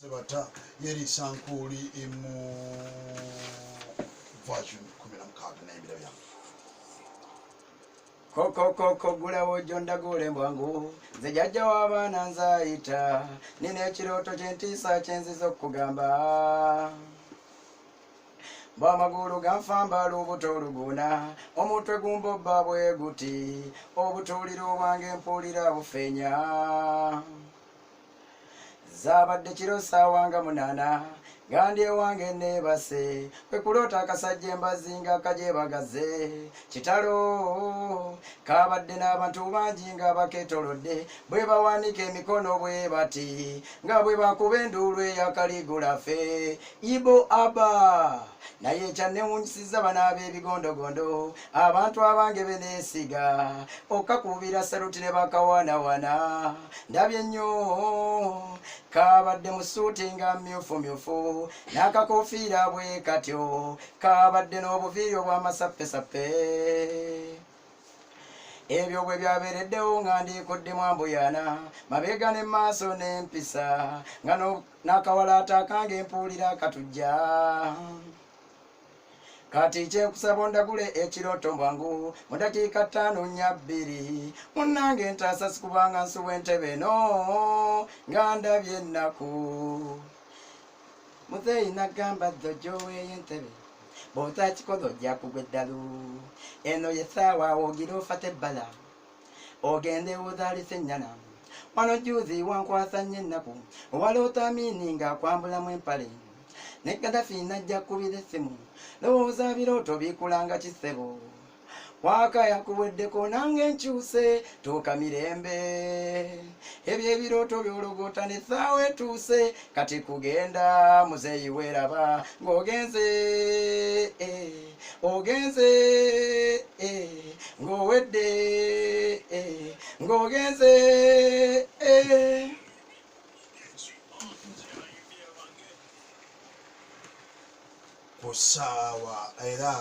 Sebata yeri sankuli imu version 16 Neyimbira Byange. Koko gula wojonda gule mbwangu nze jjajja w'abaana nzayita nina ekirooto ky'entiisa kyenziza okugamba bw'amagulu ganfamba lubuto oluguna omutwe gumbobba bwe guti obutuuliro bwange mpuulira bufeenya zaabadde kiro ssaawa nga 8 gandi ewange neebase kwe kuloota akasajja embazi nga kagyebagaze kitalo kaabadde n'abantu bangi nga bakeetolodde bwe bawanika emikono bwe bati nga bwe bakuba enduulu eyakaligulafe ibo aba naye ekyannewunyisiza bano ab'ebigondogondo abantu abange beneesiga okakubira saluti ne bakawaanawana ndabye nnyo kaabadde mu suuti nga myufumyufu n'akakofiira bwe katyo kaabadde n'obuviiri obw'amasappesappe ebyo bwe byabeereddewo nga ndiikuddemu ambuyana mabeega ne maaso n'empisa nga n'akawalaata akange mpuulira akatujja kati kyenkusaba ondagule ekirooto mbwangu mu dakiika 5-2 munnange entaasa sikubanga nsuwa entebe eno nga ndabye ennaku muzeeyi nagamba ddo gyoweeyo entebe bw'otakikoze ojja kugwa eddalu eno ye ssaawa wogira ofate ebbala ogende wozaalisa ennyana wano juzi wankwasa nnyo ennaku owalootamiini ng'akwambulamu empale ne Gaddafi najja kkubira essimu lowooza birooto bikulanga kisebo waka yakuweddeko nange nkyuse tuuka mirembe ebyo ebirooto by'ologota n'essaawa etuuse kati kugenda muzeeyi weeraba ng'ogenze ogenze ng'owedde ng'ogenze Kusaawa era